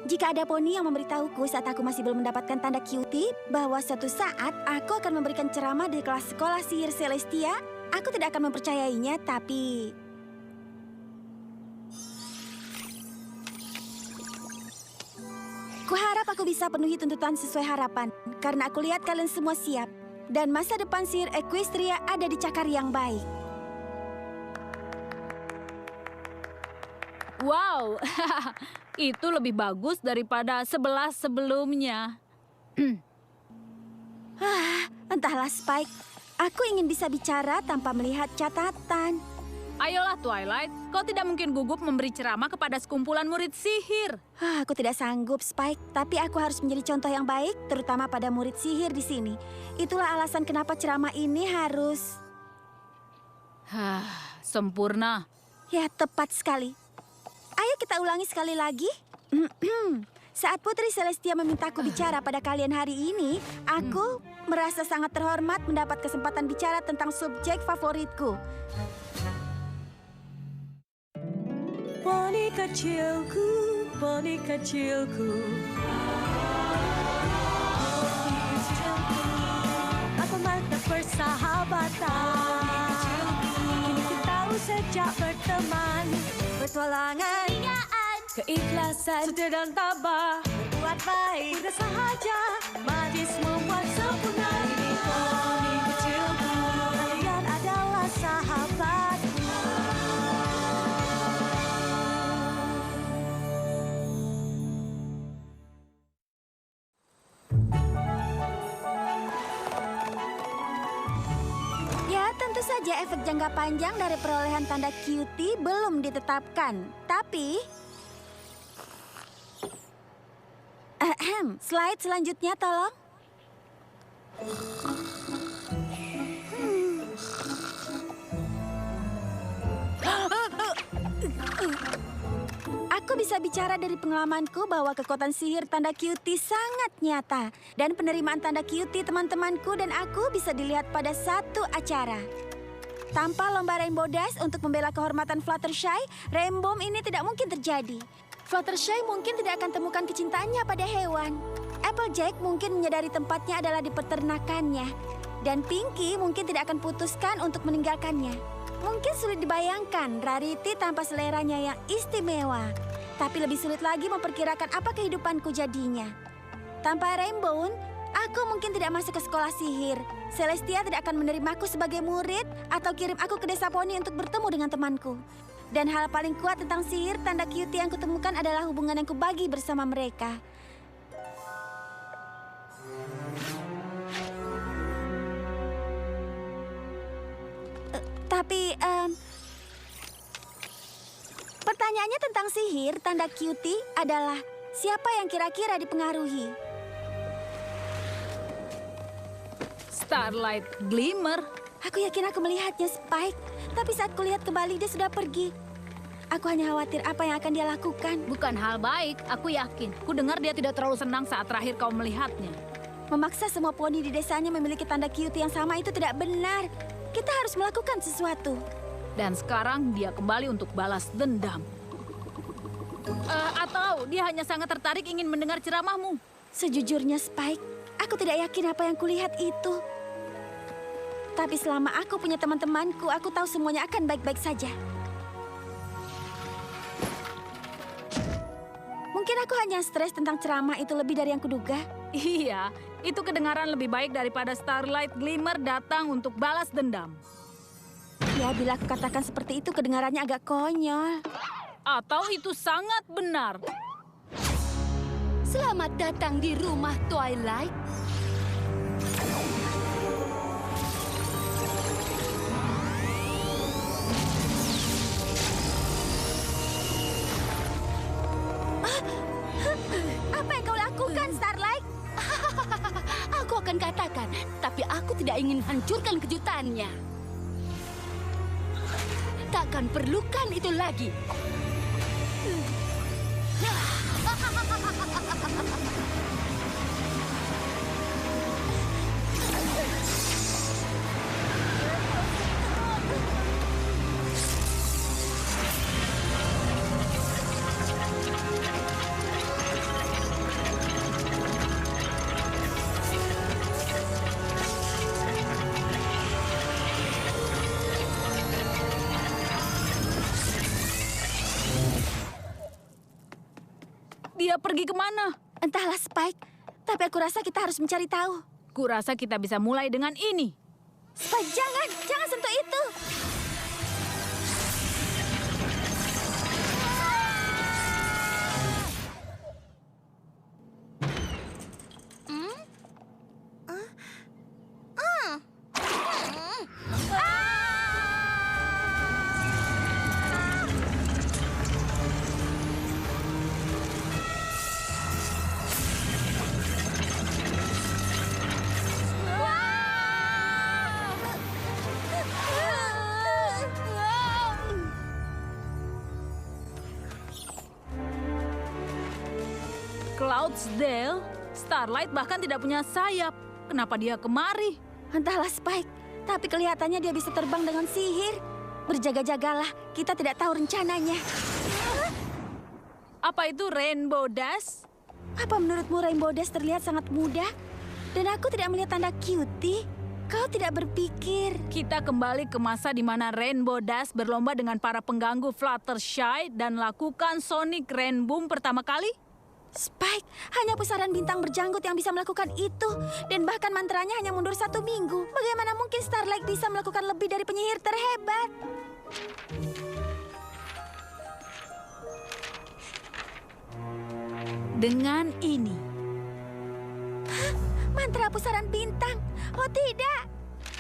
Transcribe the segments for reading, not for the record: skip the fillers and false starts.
Jika ada poni yang memberitahuku saat aku masih belum mendapatkan tanda cutie bahwa suatu saat aku akan memberikan ceramah di kelas sekolah sihir Celestia, aku tidak akan mempercayainya, tapi... Kuharap aku bisa penuhi tuntutan sesuai harapan, karena aku lihat kalian semua siap. Dan masa depan sihir Equestria ada di cakar yang baik. Wow, itu lebih bagus daripada 11 sebelumnya. Entahlah Spike, aku ingin bisa bicara tanpa melihat catatan. Ayolah Twilight, kau tidak mungkin gugup memberi ceramah kepada sekumpulan murid sihir. Aku tidak sanggup, Spike. Tapi aku harus menjadi contoh yang baik, terutama pada murid sihir di sini. Itulah alasan kenapa ceramah ini harus... Sempurna. Ya, tepat sekali. Ayo kita ulangi sekali lagi. Saat Putri Celestia memintaku bicara pada kalian hari ini, aku merasa sangat terhormat mendapat kesempatan bicara tentang subjek favoritku. Poni kecilku, poni kecilku. Apa makna persahabatan? Kini ku tahu sejak berteman, petualangan, keikhlasan, setia dan tabah, berbuat baik, mudah sahaja, magis membuat sempurna. Ini poni kecilku, kalian adalah sahabatku. Ya, tentu saja efek jangka panjang dari perolehan tanda cutie belum ditetapkan. Tapi... slide selanjutnya tolong. Aku bisa bicara dari pengalamanku bahwa kekuatan sihir tanda cutie sangat nyata. Dan penerimaan tanda cutie teman-temanku dan aku bisa dilihat pada satu acara. Tanpa lomba Rainbow Dash untuk membela kehormatan Fluttershy, Rainbow ini tidak mungkin terjadi. Fluttershy mungkin tidak akan temukan kecintaannya pada hewan. Applejack mungkin menyadari tempatnya adalah di peternakannya. Dan Pinky mungkin tidak akan putuskan untuk meninggalkannya. Mungkin sulit dibayangkan Rarity tanpa seleranya yang istimewa. Tapi lebih sulit lagi memperkirakan apa kehidupanku jadinya. Tanpa Rainbow, aku mungkin tidak masuk ke sekolah sihir. Celestia tidak akan menerimaku sebagai murid atau kirim aku ke desa poni untuk bertemu dengan temanku. Dan hal paling kuat tentang sihir tanda cutie yang kutemukan adalah hubungan yang kubagi bersama mereka. Tapi, pertanyaannya tentang sihir tanda cutie adalah siapa yang kira-kira dipengaruhi? Starlight Glimmer. Aku yakin aku melihatnya, Spike. Tapi saat kulihat kembali, dia sudah pergi. Aku hanya khawatir apa yang akan dia lakukan. Bukan hal baik, aku yakin. Ku dengar dia tidak terlalu senang saat terakhir kau melihatnya. Memaksa semua poni di desanya memiliki tanda cutie yang sama itu tidak benar. Kita harus melakukan sesuatu. Dan sekarang dia kembali untuk balas dendam. Atau dia hanya sangat tertarik ingin mendengar ceramahmu. Sejujurnya, Spike, aku tidak yakin apa yang kulihat itu. Tapi selama aku punya teman-temanku, aku tahu semuanya akan baik-baik saja. Mungkin aku hanya stres tentang ceramah itu lebih dari yang kuduga. Iya, itu kedengaran lebih baik daripada Starlight Glimmer datang untuk balas dendam. Ya, bila aku katakan seperti itu, kedengarannya agak konyol. Atau itu sangat benar. Selamat datang di rumah Twilight. Apa yang kau lakukan, Starlight? Aku akan katakan, tapi aku tidak ingin hancurkan kejutannya. Takkan perlukan itu lagi. Dia pergi kemana? Entahlah, Spike. Tapi aku rasa kita harus mencari tahu. Kurasa kita bisa mulai dengan ini. Spike, jangan sentuh itu. Cloudsdale, Starlight bahkan tidak punya sayap. Kenapa dia kemari? Entahlah, Spike. Tapi kelihatannya dia bisa terbang dengan sihir. Berjaga-jagalah, kita tidak tahu rencananya. Apa itu Rainbow Dash? Apa menurutmu Rainbow Dash terlihat sangat mudah? Dan aku tidak melihat tanda cutie. Kau tidak berpikir. Kita kembali ke masa di mana Rainbow Dash berlomba dengan para pengganggu Fluttershy dan lakukan Sonic Rainboom pertama kali? Spike, hanya pusaran bintang berjanggut yang bisa melakukan itu. Dan bahkan mantranya hanya mundur 1 minggu. Bagaimana mungkin Starlight bisa melakukan lebih dari penyihir terhebat? Dengan ini. Mantra pusaran bintang. Oh tidak.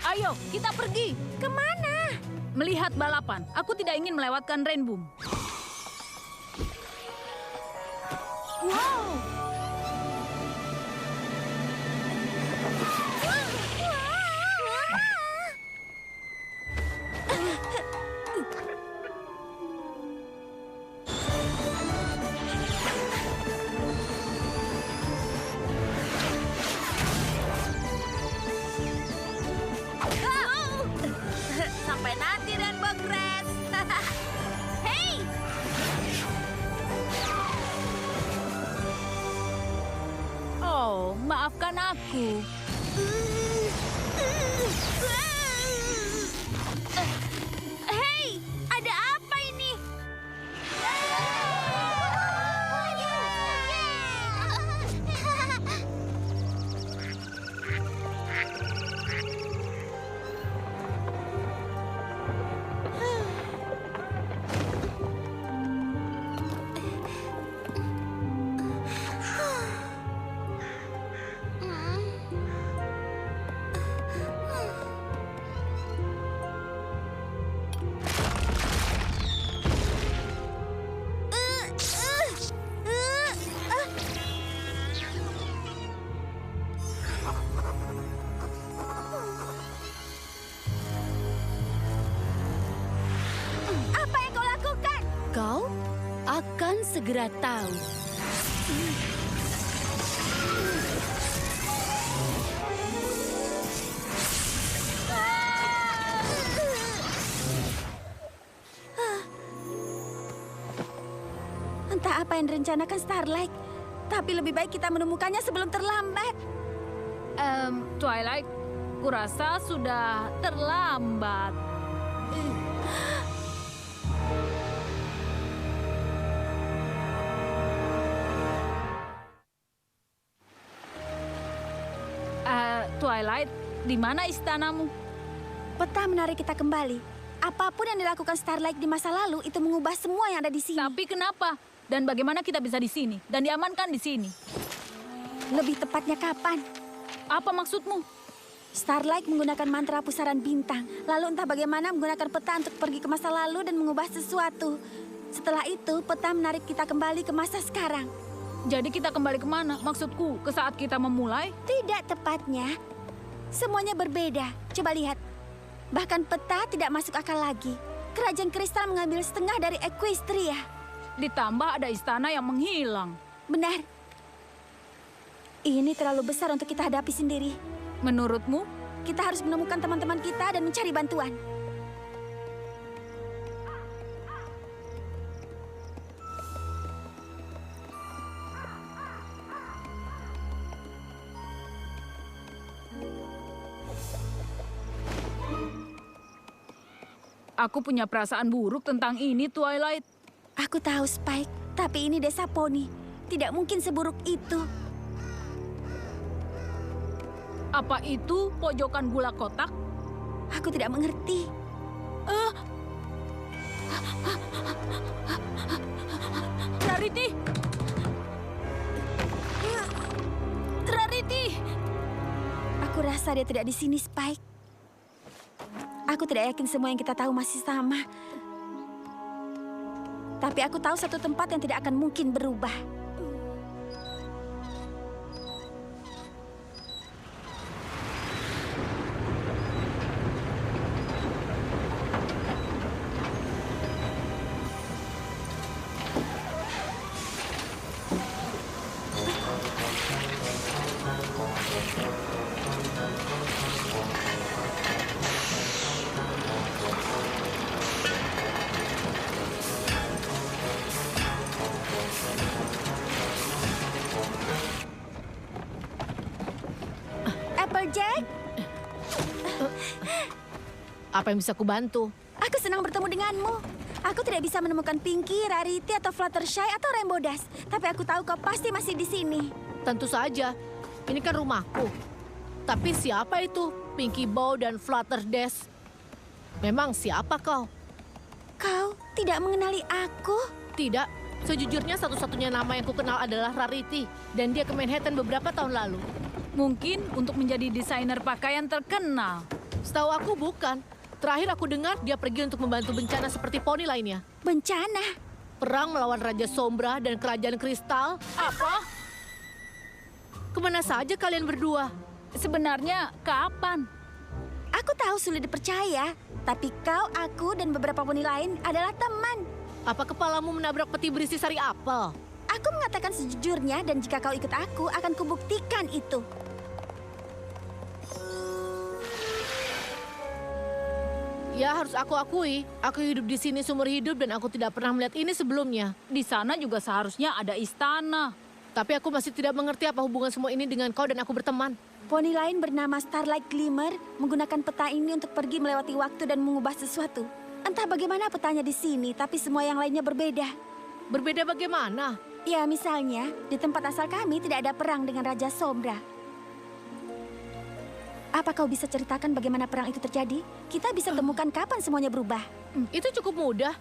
Ayo, kita pergi. Kemana? Melihat balapan. Aku tidak ingin melewatkan Rainboom. Wow. Sampai nanti dan Bogres. Hei! Oh, maafkan aku. Hei, ada apa ini? Apa yang kau lakukan? Kau akan segera tahu. Entah apa yang direncanakan Starlight, tapi lebih baik kita menemukannya sebelum terlambat. Twilight, kurasa sudah terlambat. Twilight, di mana istanamu? Peta menarik kita kembali. Apapun yang dilakukan Starlight di masa lalu itu mengubah semua yang ada di sini. Tapi kenapa? Dan bagaimana kita bisa di sini dan diamankan di sini? Lebih tepatnya kapan? Apa maksudmu? Starlight menggunakan mantra pusaran bintang. Lalu entah bagaimana menggunakan peta untuk pergi ke masa lalu dan mengubah sesuatu. Setelah itu, peta menarik kita kembali ke masa sekarang. Jadi kita kembali kemana? Maksudku, ke saat kita memulai? Tidak tepatnya. Semuanya berbeda. Coba lihat. Bahkan peta tidak masuk akal lagi. Kerajaan Kristal mengambil setengah dari Equestria. Ditambah ada istana yang menghilang. Benar. Ini terlalu besar untuk kita hadapi sendiri. Menurutmu? Kita harus menemukan teman-teman kita dan mencari bantuan. Aku punya perasaan buruk tentang ini, Twilight. Aku tahu, Spike. Tapi ini desa poni. tidak mungkin seburuk itu. Apa itu pojokan gula kotak? Aku tidak mengerti. Rarity! Rarity! Aku rasa dia tidak di sini, Spike. Aku tidak yakin semua yang kita tahu masih sama. Tapi aku tahu satu tempat yang tidak akan mungkin berubah. Applejack, Apa yang bisa kubantu? aku senang bertemu denganmu. Aku tidak bisa menemukan Pinky, Rarity, atau Fluttershy, atau Rainbow Dash. Tapi aku tahu kau pasti masih di sini. Tentu saja, ini kan rumahku. Tapi siapa itu Pinky Bow dan Flutter Dash? Memang siapa kau? Kau tidak mengenali aku? Tidak, sejujurnya satu-satunya nama yang kukenal adalah Rarity. Dan dia ke Manhattan beberapa tahun lalu. Mungkin untuk menjadi desainer pakaian terkenal. Setahu aku bukan. Terakhir aku dengar dia pergi untuk membantu bencana seperti poni lainnya. Bencana? Perang melawan Raja Sombra dan Kerajaan Kristal. Apa? Kemana saja kalian berdua? Sebenarnya kapan? Aku tahu sulit dipercaya, tapi kau, aku, dan beberapa poni lain adalah teman. Apa kepalamu menabrak peti berisi sari apel? Aku mengatakan sejujurnya, dan jika kau ikut aku, akan kubuktikan itu. Ya, harus aku akui, aku hidup di sini seumur hidup dan aku tidak pernah melihat ini sebelumnya. Di sana juga seharusnya ada istana. Tapi aku masih tidak mengerti apa hubungan semua ini dengan kau dan aku berteman. Poni lain bernama Starlight Glimmer menggunakan peta ini untuk pergi melewati waktu dan mengubah sesuatu. Entah bagaimana petanya di sini, tapi semua yang lainnya berbeda. Berbeda bagaimana? Ya, misalnya, di tempat asal kami tidak ada perang dengan Raja Sombra. Apa kau bisa ceritakan bagaimana perang itu terjadi? Kita bisa temukan kapan semuanya berubah. Itu cukup mudah.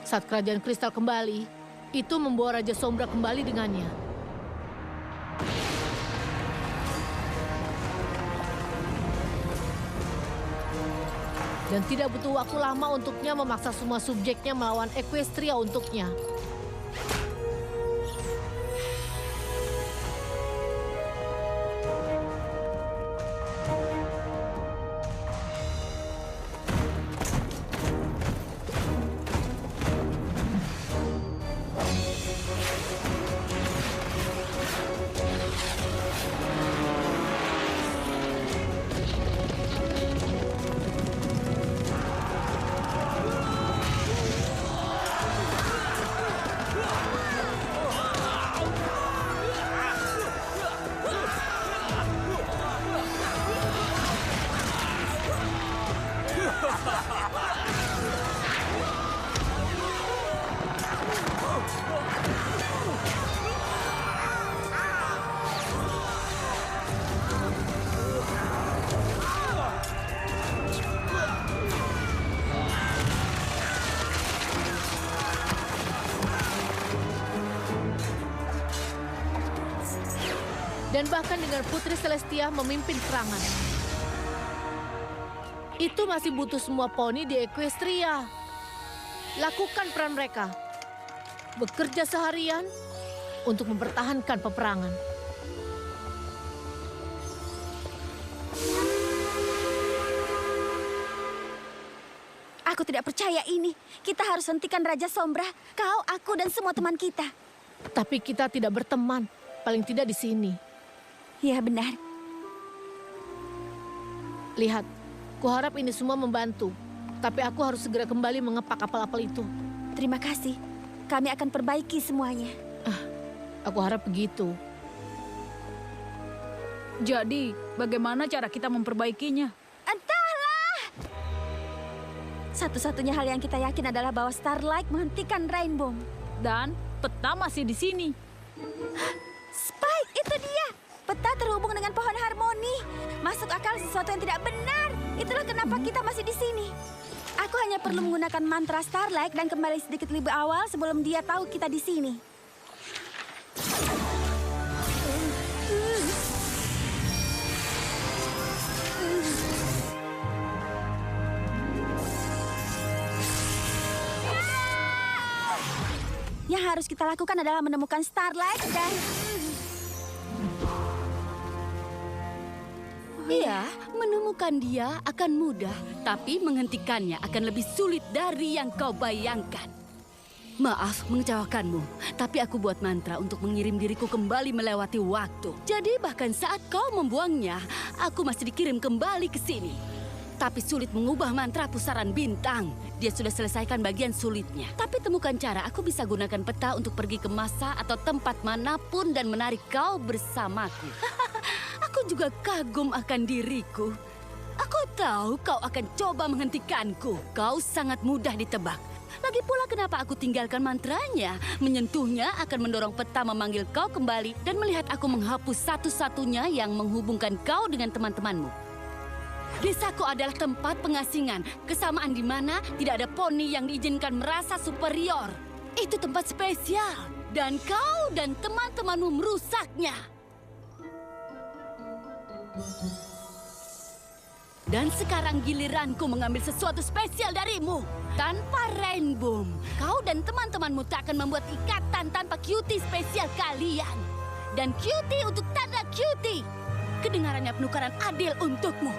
Saat kerajaan kristal kembali, itu membawa Raja Sombra kembali dengannya. Dan tidak butuh waktu lama untuknya memaksa semua subjeknya melawan Equestria untuknya. Dan bahkan dengan Putri Celestia memimpin serangan. Itu masih butuh semua poni di Equestria. Lakukan peran mereka. Bekerja seharian untuk mempertahankan peperangan. Aku tidak percaya ini. Kita harus hentikan Raja Sombra. Kau, aku, dan semua teman kita. Tapi kita tidak berteman, paling tidak di sini. Ya, benar. Lihat, kuharap ini semua membantu. Tapi aku harus segera kembali mengepak apel-apel itu. Terima kasih. Kami akan perbaiki semuanya. Aku harap begitu. Jadi, bagaimana cara kita memperbaikinya? Entahlah! Satu-satunya hal yang kita yakin adalah bahwa Starlight menghentikan Rainbow. Dan peta masih di sini. Spike, itu dia. Peta terhubung dengan pohon harmoni. Masuk akal sesuatu yang tidak benar. Itulah kenapa kita masih di sini. Aku hanya perlu menggunakan mantra Starlight dan kembali sedikit lebih awal sebelum dia tahu kita di sini. Yang harus kita lakukan adalah menemukan Starlight dan... Iya, menemukan dia akan mudah, tapi menghentikannya akan lebih sulit dari yang kau bayangkan. Maaf mengecewakanmu, tapi aku buat mantra untuk mengirim diriku kembali melewati waktu. Jadi bahkan saat kau membuangnya, aku masih dikirim kembali ke sini. Tapi sulit mengubah mantra pusaran bintang. Dia sudah selesaikan bagian sulitnya. Tapi temukan cara aku bisa gunakan peta untuk pergi ke masa atau tempat manapun dan menarik kau bersamaku. Aku juga kagum akan diriku. Aku tahu kau akan coba menghentikanku. Kau sangat mudah ditebak. Lagi pula kenapa aku tinggalkan mantranya? Menyentuhnya akan mendorong peta memanggil kau kembali dan melihat aku menghapus satu-satunya yang menghubungkan kau dengan teman-temanmu. Desaku adalah tempat pengasingan, kesamaan di mana tidak ada poni yang diizinkan merasa superior. Itu tempat spesial, dan kau dan teman-temanmu merusaknya. Dan sekarang giliranku mengambil sesuatu spesial darimu. Tanpa Rainbow, kau dan teman-temanmu tak akan membuat ikatan tanpa cutie spesial kalian. Dan cutie untuk tanda cutie. Kedengarannya penukaran adil untukmu.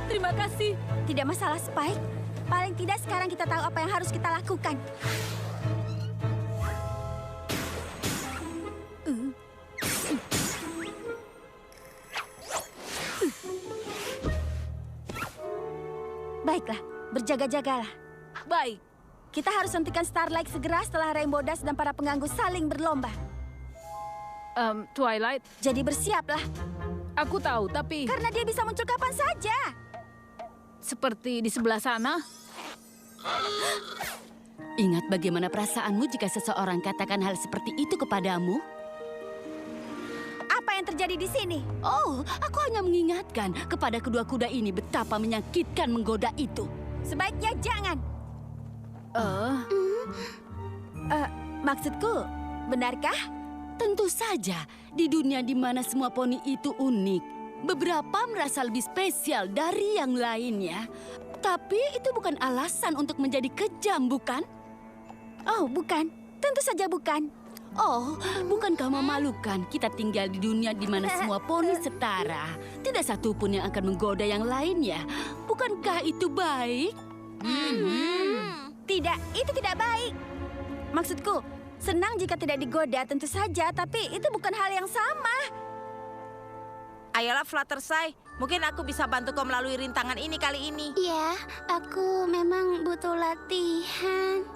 Terima kasih. Tidak masalah, Spike. Paling tidak sekarang kita tahu apa yang harus kita lakukan. Baiklah, berjaga-jagalah. Baik. Kita harus hentikan Starlight segera setelah Rainbow Dash dan para pengganggu saling berlomba. Twilight, Jadi bersiaplah, aku tahu, tapi karena dia bisa muncul kapan saja. seperti di sebelah sana. Ingat bagaimana perasaanmu jika seseorang katakan hal seperti itu kepadamu? Apa yang terjadi di sini? Oh, aku hanya mengingatkan kepada kedua kuda ini betapa menyakitkan menggoda itu. Sebaiknya jangan. Maksudku, benarkah? Tentu saja, di dunia di mana semua poni itu unik, beberapa merasa lebih spesial dari yang lainnya. Tapi itu bukan alasan untuk menjadi kejam, bukan? Oh, bukan. Tentu saja bukan. Oh, bukankah memalukan kita tinggal di dunia di mana semua poni setara? Tidak satu pun yang akan menggoda yang lainnya. Bukankah itu baik? Tidak, itu tidak baik. Maksudku, senang jika tidak digoda tentu saja, tapi itu bukan hal yang sama. Ayolah Fluttershy, mungkin aku bisa bantu kau melalui rintangan ini kali ini. Ya, aku memang butuh latihan.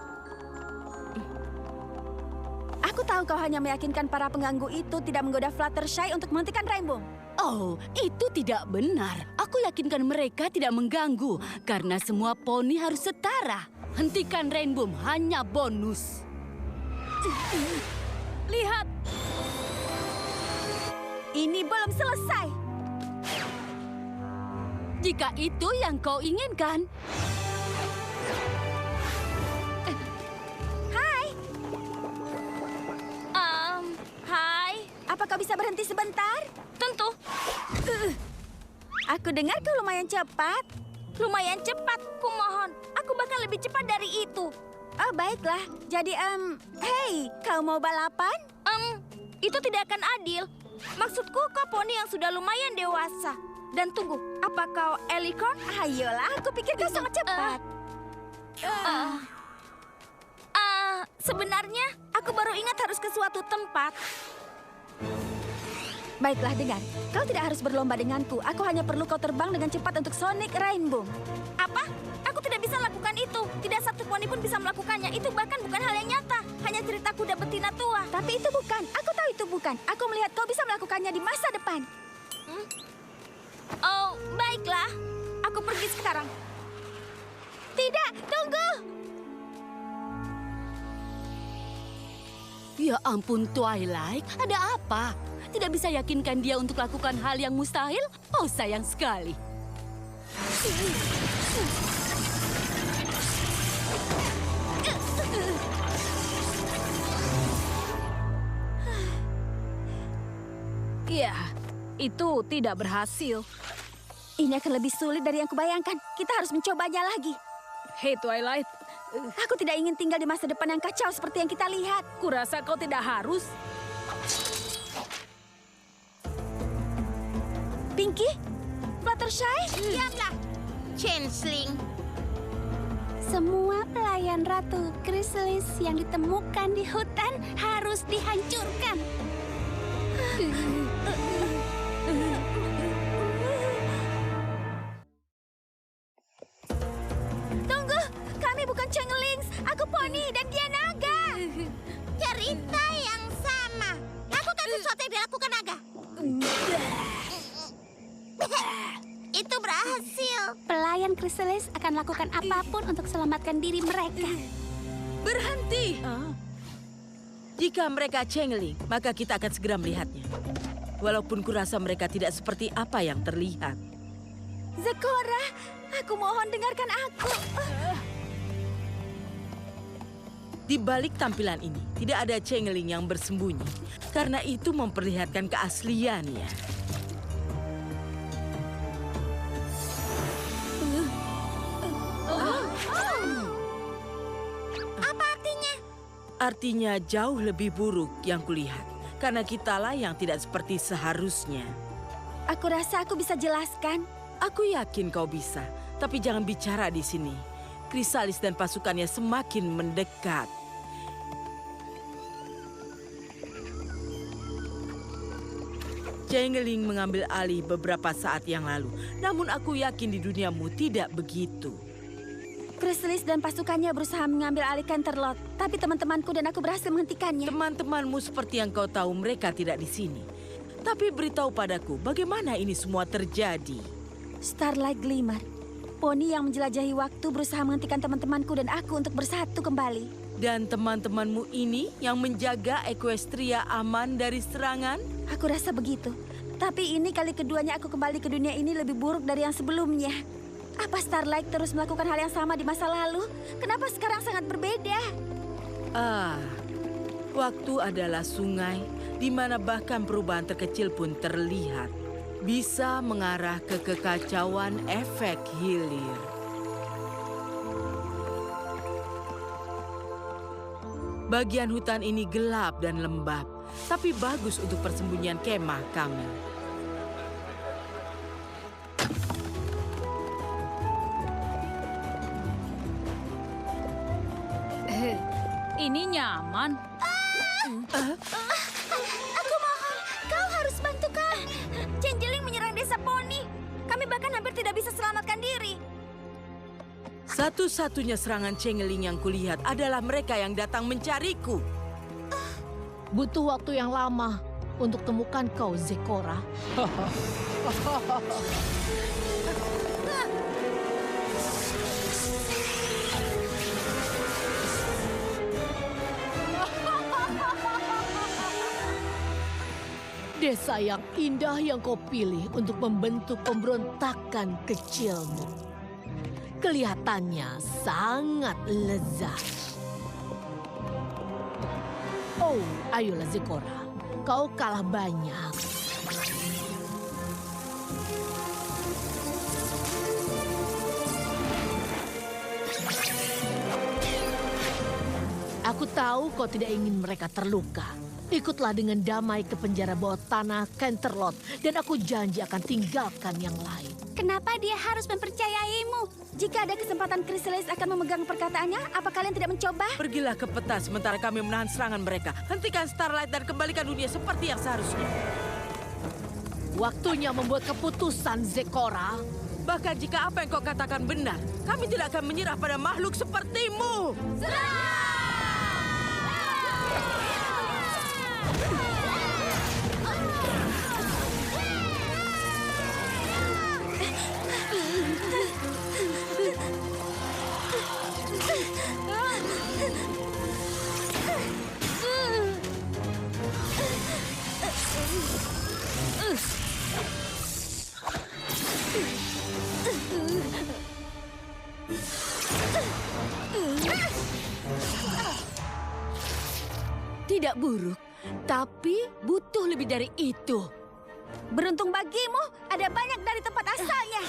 Aku tahu kau hanya meyakinkan para pengganggu itu tidak menggoda Fluttershy untuk menghentikan Rainbow. Oh, itu tidak benar. Aku yakinkan mereka tidak mengganggu karena semua poni harus setara. Hentikan Rainbow hanya bonus. Lihat, Ini belum selesai. Jika itu yang kau inginkan. Hai, Hai, apa kau bisa berhenti sebentar? tentu. Aku dengar kau lumayan cepat. Lumayan cepat, kumohon. Aku bahkan lebih cepat dari itu. Oh, baiklah. Jadi, hey, kau mau balapan? Itu tidak akan adil. Maksudku kau poni yang sudah lumayan dewasa. Dan tunggu, apa kau Alicorn? Ayolah, aku pikir kau sangat cepat. Sebenarnya aku baru ingat harus ke suatu tempat. Baiklah, dengar. Kau tidak harus berlomba denganku. Aku hanya perlu kau terbang dengan cepat untuk Sonic Rainboom. Apa? Aku tidak bisa lakukan itu. Tidak satu poni pun bisa melakukannya. Itu bahkan bukan hal yang nyata. Hanya cerita kuda betina tua. Tapi itu bukan. Aku tahu itu bukan. Aku melihat kau bisa melakukannya di masa depan. Oh, baiklah. Aku pergi sekarang. Tidak, tunggu. Ya ampun, Twilight. Ada apa? Tidak bisa yakinkan dia untuk lakukan hal yang mustahil? Oh, sayang sekali. Ya, itu tidak berhasil. Ini akan lebih sulit dari yang kubayangkan. Kita harus mencobanya lagi. Hei Twilight, Aku tidak ingin tinggal di masa depan yang kacau seperti yang kita lihat. kurasa kau tidak harus. Pinky? Fluttershy? Diamlah, Changeling. Semua pelayan Ratu Chrysalis yang ditemukan di hutan harus dihancurkan. Tunggu, kami bukan Changelings. Aku poni dan dia naga. Cerita yang sama. Lakukan sesuatu yang dilakukan naga. Itu berhasil. Pelayan Chrysalis akan lakukan apapun untuk selamatkan diri mereka. Berhenti. Jika mereka Changeling, maka kita akan segera melihatnya. Walaupun kurasa mereka tidak seperti apa yang terlihat. Zecora, aku mohon dengarkan aku. Di balik tampilan ini, tidak ada Changeling yang bersembunyi. Karena itu memperlihatkan keasliannya. Apa artinya? Artinya jauh lebih buruk yang kulihat. Karena kitalah yang tidak seperti seharusnya. Aku rasa aku bisa jelaskan. Aku yakin kau bisa, tapi jangan bicara di sini. Chrysalis dan pasukannya semakin mendekat. Changeling mengambil alih beberapa saat yang lalu. Namun aku yakin di duniamu tidak begitu. Chrysalis dan pasukannya berusaha mengambil alih Canterlot. Tapi teman-temanku dan aku berhasil menghentikannya. Teman-temanmu seperti yang kau tahu mereka tidak di sini. Tapi beritahu padaku bagaimana ini semua terjadi. Starlight Glimmer. Poni yang menjelajahi waktu berusaha menghentikan teman-temanku dan aku untuk bersatu kembali. Dan teman-temanmu ini yang menjaga Equestria aman dari serangan? Aku rasa begitu. Tapi ini kali keduanya aku kembali ke dunia ini lebih buruk dari yang sebelumnya. Apa Starlight terus melakukan hal yang sama di masa lalu? Kenapa sekarang sangat berbeda? Waktu adalah sungai di mana bahkan perubahan terkecil pun terlihat. Bisa mengarah ke kekacauan efek hilir. Bagian hutan ini gelap dan lembab, tapi bagus untuk persembunyian kemah kami. Ini nyaman. Aku mohon, kau harus bantu kami. Changeling menyerang desa Poni. Kami bahkan hampir tidak bisa selamatkan diri. Satu-satunya serangan Changeling yang kulihat adalah mereka yang datang mencariku. Butuh waktu yang lama untuk temukan kau, Zecora. Desa yang indah yang kau pilih untuk membentuk pemberontakan kecilmu. Kelihatannya sangat lezat. Oh, ayolah Zecora. Kau kalah banyak. Aku tahu kau tidak ingin mereka terluka. Ikutlah dengan damai ke penjara bawah tanah Canterlot dan aku janji akan tinggalkan yang lain. Kenapa dia harus mempercayaimu? Jika ada kesempatan Chrysalis akan memegang perkataannya, apa kalian tidak mencoba? Pergilah ke peta sementara kami menahan serangan mereka. Hentikan Starlight dan kembalikan dunia seperti yang seharusnya. Waktunya membuat keputusan, Zekora. Bahkan jika apa yang kau katakan benar, kami tidak akan menyerah pada makhluk sepertimu. Tidak buruk, tapi butuh lebih dari itu. Beruntung bagimu, ada banyak dari tempat asalnya.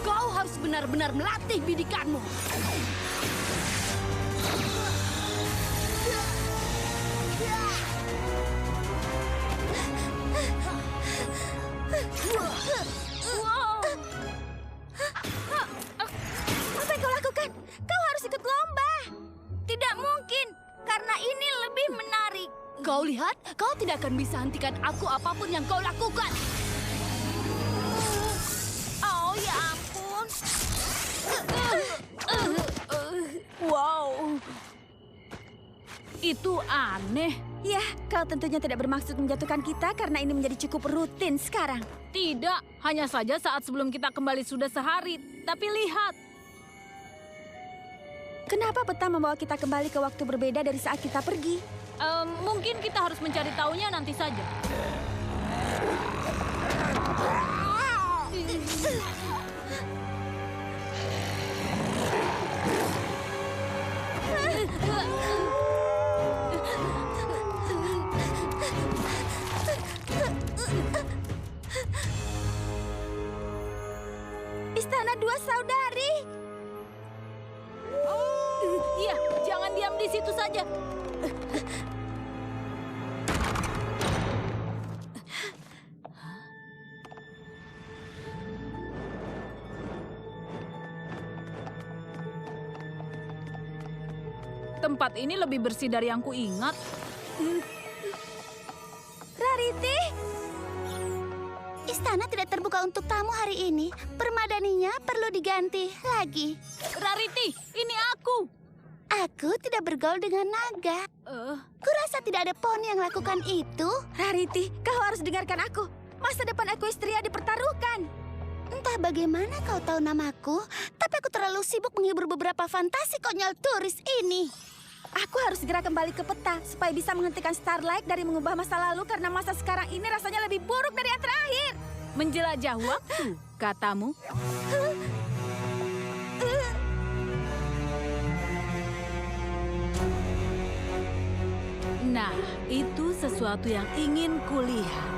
Kau harus benar-benar melatih bidikanmu. Apa yang kau lakukan? Kau harus ikut lomba. Tidak mungkin, karena ini lebih menarik. Kau lihat, kau tidak akan bisa hentikan aku apapun yang kau lakukan. Oh, ya ampun. Wow. Itu aneh. Ya, kau tentunya tidak bermaksud menjatuhkan kita karena ini menjadi cukup rutin sekarang. Tidak, hanya saja saat sebelum kita kembali sudah sehari. Tapi lihat, Kenapa peta membawa kita kembali ke waktu berbeda dari saat kita pergi? mungkin kita harus mencari tahunya nanti saja. Istana Dua Saudari. Iya, jangan diam di situ saja. Tempat ini lebih bersih dari yang kuingat. Rarity, Istana tidak terbuka untuk tamu hari ini. Permadaninya perlu diganti lagi. Rarity, ini aku. Aku tidak bergaul dengan naga. Kurasa tidak ada poni yang lakukan itu. Rarity, kau harus dengarkan aku. Masa depan Equestria dipertaruhkan. Entah bagaimana kau tahu namaku, tapi aku terlalu sibuk menghibur beberapa fantasi konyol turis ini. Aku harus segera kembali ke peta supaya bisa menghentikan Starlight dari mengubah masa lalu karena masa sekarang ini rasanya lebih buruk dari yang terakhir. Menjelajah waktu, katamu. Nah, itu sesuatu yang ingin kulihat.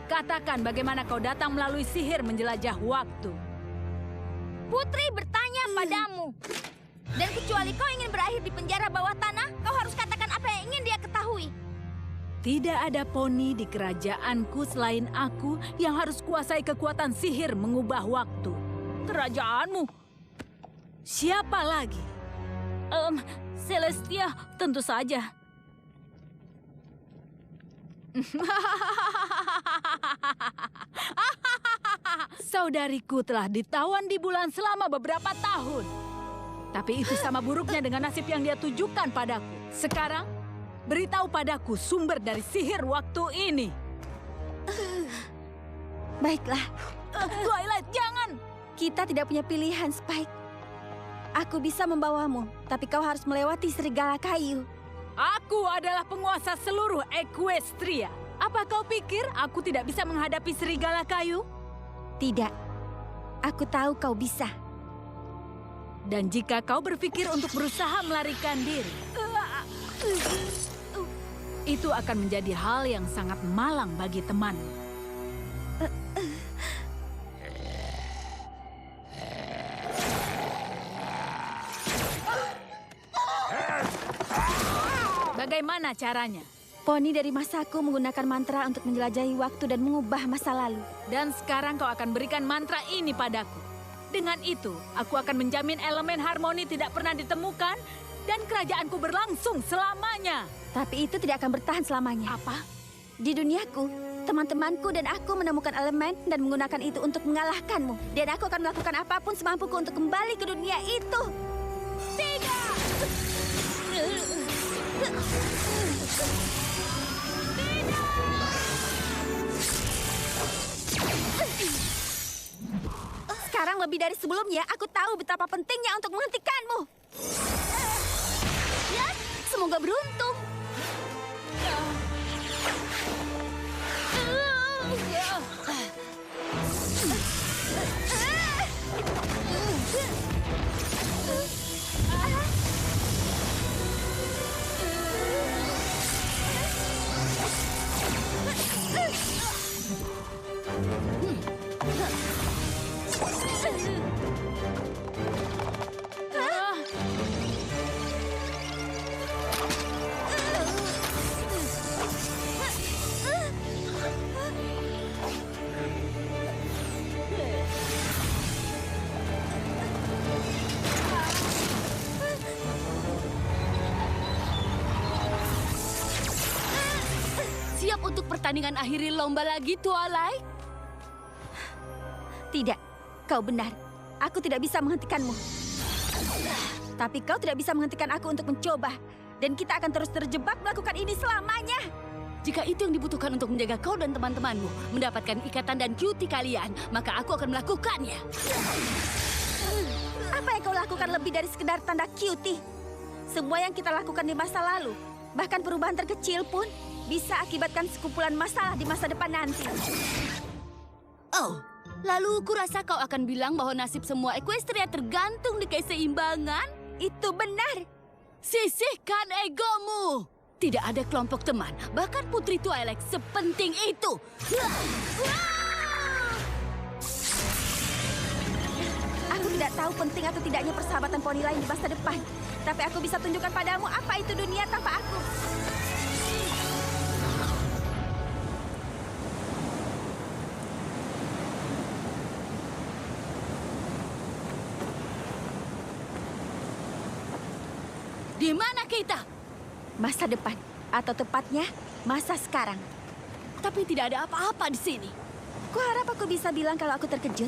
Katakan bagaimana kau datang melalui sihir menjelajah waktu. Putri bertanya padamu. Dan kecuali kau ingin berakhir di penjara bawah tanah, kau harus katakan apa yang ingin dia ketahui. Tidak ada poni di kerajaanku selain aku yang harus kuasai kekuatan sihir mengubah waktu. Kerajaanmu? Siapa lagi? Celestia, tentu saja. Saudariku telah ditawan di bulan selama beberapa tahun. Tapi itu sama buruknya dengan nasib yang dia tujukan padaku. Sekarang, beritahu padaku sumber dari sihir waktu ini. Baiklah, Twilight, jangan! kita tidak punya pilihan, Spike. Aku bisa membawamu, tapi kau harus melewati serigala kayu. Aku adalah penguasa seluruh Equestria. Apa kau pikir aku tidak bisa menghadapi serigala kayu? Tidak, aku tahu kau bisa. Dan jika kau berpikir untuk berusaha melarikan diri, itu akan menjadi hal yang sangat malang bagi temanmu. Bagaimana caranya? Poni dari masaku menggunakan mantra untuk menjelajahi waktu dan mengubah masa lalu. Dan sekarang kau akan berikan mantra ini padaku. Dengan itu, aku akan menjamin elemen harmoni tidak pernah ditemukan dan kerajaanku berlangsung selamanya. Tapi itu tidak akan bertahan selamanya. Apa? Di duniaku, teman-temanku dan aku menemukan elemen dan menggunakan itu untuk mengalahkanmu. Dan aku akan melakukan apapun semampuku untuk kembali ke dunia itu. Sekarang lebih dari sebelumnya, aku tahu betapa pentingnya untuk menghentikanmu. Ya, semoga beruntung. Siap untuk pertandingan akhiri lomba lagi, Twilight? Tidak, kau benar. Aku tidak bisa menghentikanmu. Tapi kau tidak bisa menghentikan aku untuk mencoba. Dan kita akan terus terjebak melakukan ini selamanya. Jika itu yang dibutuhkan untuk menjaga kau dan teman-temanmu mendapatkan ikatan dan cuti kalian, maka aku akan melakukannya. Apa yang kau lakukan lebih dari sekedar tanda cutie? Semua yang kita lakukan di masa lalu, bahkan perubahan terkecil pun, bisa akibatkan sekumpulan masalah di masa depan nanti. Oh, lalu kurasa kau akan bilang bahwa nasib semua Equestria tergantung di keseimbangan? Itu benar. Sisihkan egomu. Tidak ada kelompok teman, bahkan Putri Twilight sepenting itu. Aku tidak tahu penting atau tidaknya persahabatan poni lain di masa depan. Tapi aku bisa tunjukkan padamu apa itu dunia tanpa aku. Di mana kita? Masa depan, atau tepatnya masa sekarang. Tapi tidak ada apa-apa di sini. Kuharap aku bisa bilang kalau aku terkejut.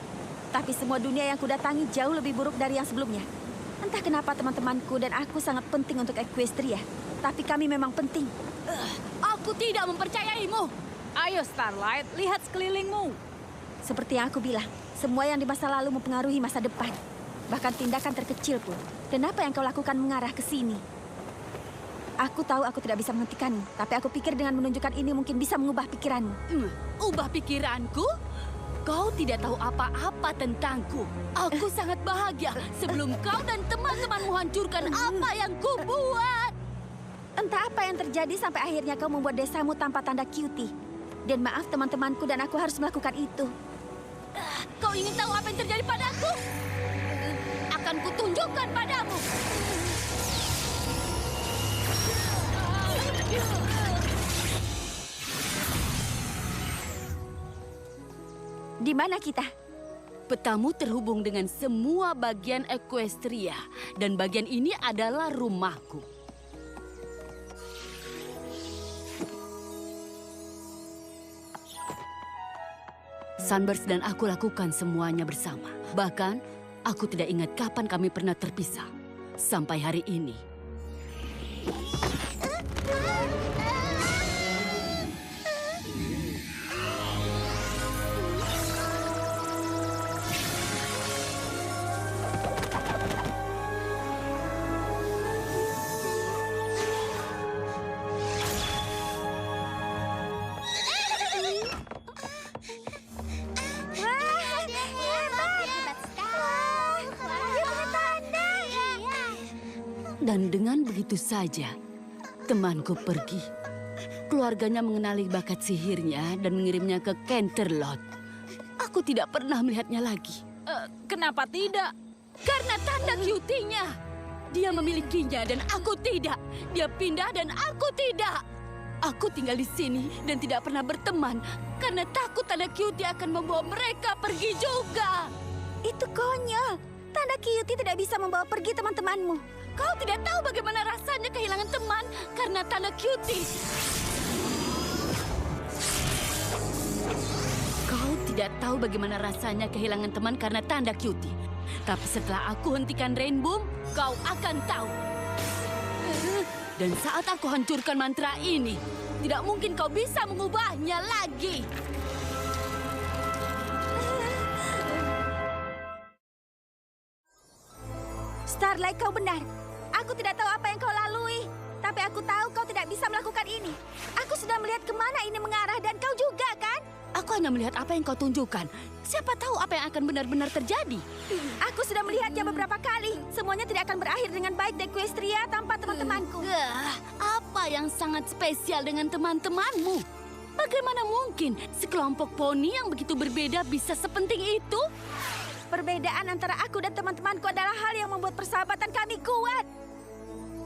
Tapi semua dunia yang kudatangi jauh lebih buruk dari yang sebelumnya. Entah kenapa teman-temanku dan aku sangat penting untuk Equestria. Tapi kami memang penting. Aku tidak mempercayaimu. Ayo Starlight, lihat sekelilingmu. Seperti yang aku bilang, semua yang di masa lalu mempengaruhi masa depan. Bahkan tindakan terkecil pun. Dan apa yang kau lakukan mengarah ke sini? Aku tahu aku tidak bisa menghentikanmu, tapi aku pikir dengan menunjukkan ini mungkin bisa mengubah pikiranmu. Ubah pikiranku? Kau tidak tahu apa-apa tentangku. Aku sangat bahagia sebelum kau dan teman-temanmu hancurkan apa yang kubuat. Entah apa yang terjadi sampai akhirnya kau membuat desamu tanpa tanda cutie. Dan maaf teman-temanku dan aku harus melakukan itu. Kau ingin tahu apa yang terjadi padaku? Akan kutunjukkan padamu. Di mana kita? Petamu terhubung dengan semua bagian Equestria. Dan bagian ini adalah rumahku. Sunburst dan aku lakukan semuanya bersama. Bahkan, aku tidak ingat kapan kami pernah terpisah. Sampai hari ini. Dan dengan begitu saja, temanku pergi. Keluarganya mengenali bakat sihirnya dan mengirimnya ke Canterlot. Aku tidak pernah melihatnya lagi. Kenapa tidak? Karena tanda cutie-nya. Dia memilikinya dan aku tidak. Dia pindah dan aku tidak. Aku tinggal di sini dan tidak pernah berteman karena takut Tanda Cutie akan membawa mereka pergi juga. Itu konyol. Tanda Cutie tidak bisa membawa pergi teman-temanmu. Kau tidak tahu bagaimana rasanya kehilangan teman karena Tanda Cutie. Kau tidak tahu bagaimana rasanya kehilangan teman karena Tanda Cutie. Tapi setelah aku hentikan Rainbow, kau akan tahu. Dan saat aku hancurkan mantra ini, tidak mungkin kau bisa mengubahnya lagi. Starlight, kau benar. Aku tidak tahu apa yang kau lalui. Tapi aku tahu kau tidak bisa melakukan ini. Aku sudah melihat kemana ini mengarah dan kau juga, kan? Aku hanya melihat apa yang kau tunjukkan. Siapa tahu apa yang akan benar-benar terjadi. Aku sudah melihatnya beberapa kali. Semuanya tidak akan berakhir dengan baik di Equestria tanpa teman-temanku. Apa yang sangat spesial dengan teman-temanmu? Bagaimana mungkin sekelompok poni yang begitu berbeda bisa sepenting itu? Perbedaan antara aku dan teman-temanku adalah hal yang membuat persahabatan kami kuat.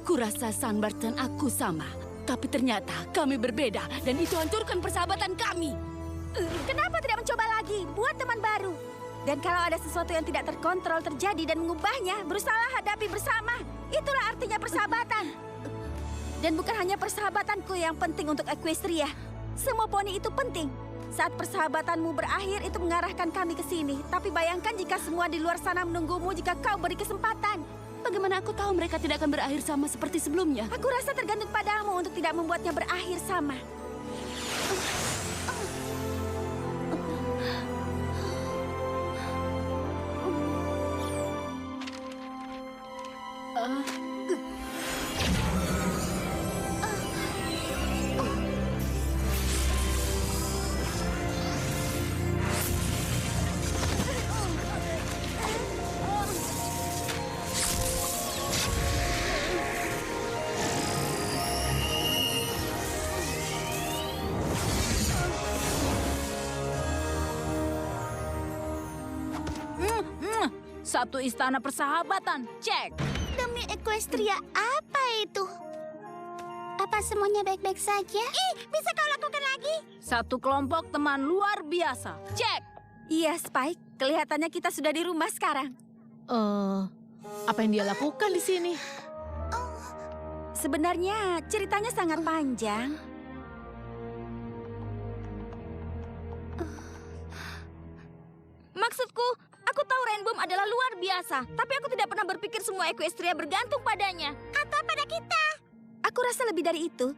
Kurasa Sunbird dan aku sama. Tapi ternyata kami berbeda dan itu hancurkan persahabatan kami. Kenapa tidak mencoba lagi? Buat teman baru. Dan kalau ada sesuatu yang tidak terkontrol terjadi dan mengubahnya, berusaha hadapi bersama. Itulah artinya persahabatan. Dan bukan hanya persahabatanku yang penting untuk Equestria. Semua poni itu penting. Saat persahabatanmu berakhir, itu mengarahkan kami ke sini. Tapi bayangkan jika semua di luar sana menunggumu jika kau beri kesempatan. Bagaimana aku tahu mereka tidak akan berakhir sama seperti sebelumnya? Aku rasa tergantung padamu untuk tidak membuatnya berakhir sama. Satu istana persahabatan, cek. Demi Equestria, apa itu? Apa semuanya baik-baik saja? Bisa kau lakukan lagi? Satu kelompok teman luar biasa, cek. Iya, Spike. Kelihatannya kita sudah di rumah sekarang. Apa yang dia lakukan di sini? Sebenarnya ceritanya sangat panjang. Maksudku, aku tahu Rainbow adalah luar biasa. Tapi aku tidak pernah berpikir semua Equestria bergantung padanya. Atau pada kita? Aku rasa lebih dari itu.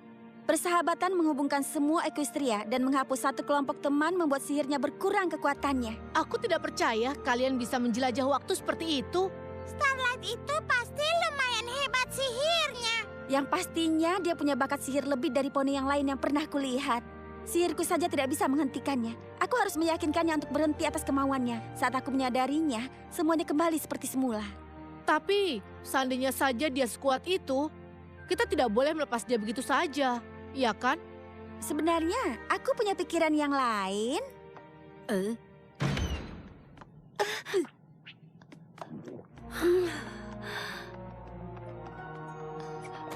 Persahabatan menghubungkan semua Equestria dan menghapus satu kelompok teman membuat sihirnya berkurang kekuatannya. Aku tidak percaya kalian bisa menjelajah waktu seperti itu. Starlight itu pasti lumayan hebat sihirnya. Yang pastinya dia punya bakat sihir lebih dari poni yang lain yang pernah kulihat. Sihirku saja tidak bisa menghentikannya. Aku harus meyakinkannya untuk berhenti atas kemauannya. Saat aku menyadarinya, semuanya kembali seperti semula. Tapi, seandainya saja dia sekuat itu, kita tidak boleh melepas dia begitu saja. Iya kan? Sebenarnya, aku punya pikiran yang lain.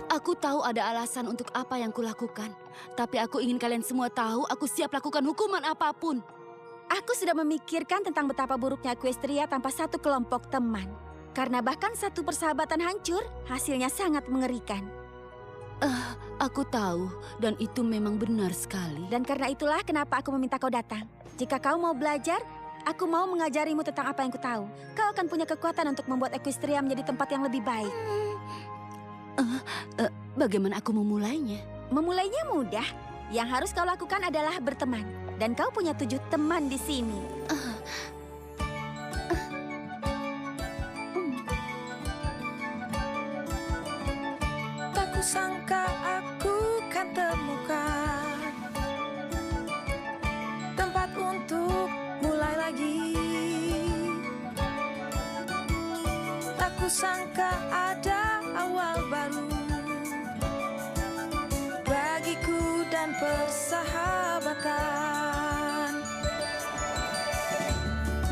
Aku tahu ada alasan untuk apa yang kulakukan. Tapi aku ingin kalian semua tahu aku siap lakukan hukuman apapun. Aku sudah memikirkan tentang betapa buruknya Equestria tanpa satu kelompok teman. Karena bahkan satu persahabatan hancur, hasilnya sangat mengerikan. Aku tahu, dan itu memang benar sekali. Dan karena itulah kenapa aku meminta kau datang. Jika kau mau belajar, aku mau mengajarimu tentang apa yang ku tahu. Kau akan punya kekuatan untuk membuat Equestria menjadi tempat yang lebih baik. Bagaimana aku memulainya? Memulainya mudah. Yang harus kau lakukan adalah berteman. Dan kau punya 7 teman di sini. Tak kusangka aku kan temukan tempat untuk mulai lagi. Tak kusangka ada awal baru bagiku dan persahabatan.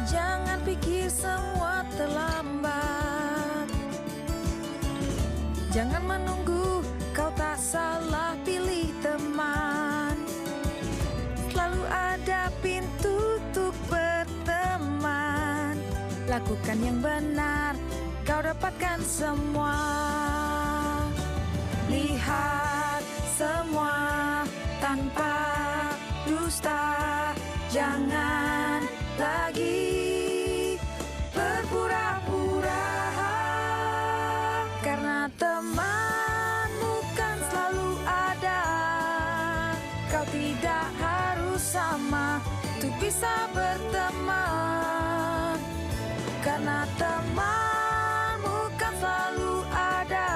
Jangan pikir semua terlambat. lakukan yang benar, kau dapatkan semua. Lihat semua tanpa dusta, jangan lagi berpura-pura. Karena temanmu kan selalu ada, kau tidak harus sama untuk bisa berteman. Karena temanmu kan selalu ada,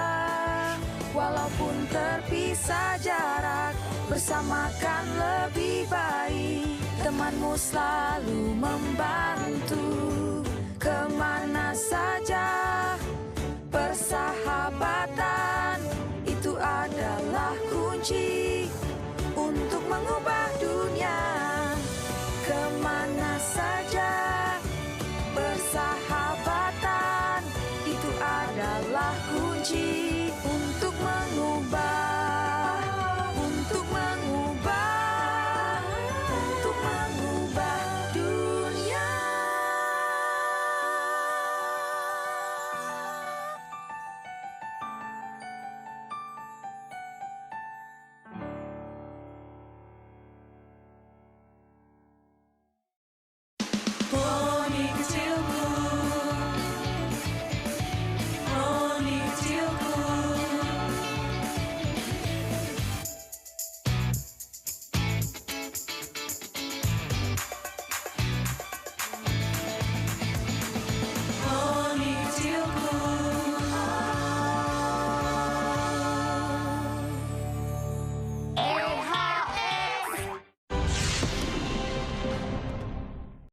walaupun terpisah jarak, bersama kan lebih baik. Temanmu selalu membantu kemana saja. Persahabatan itu adalah kunci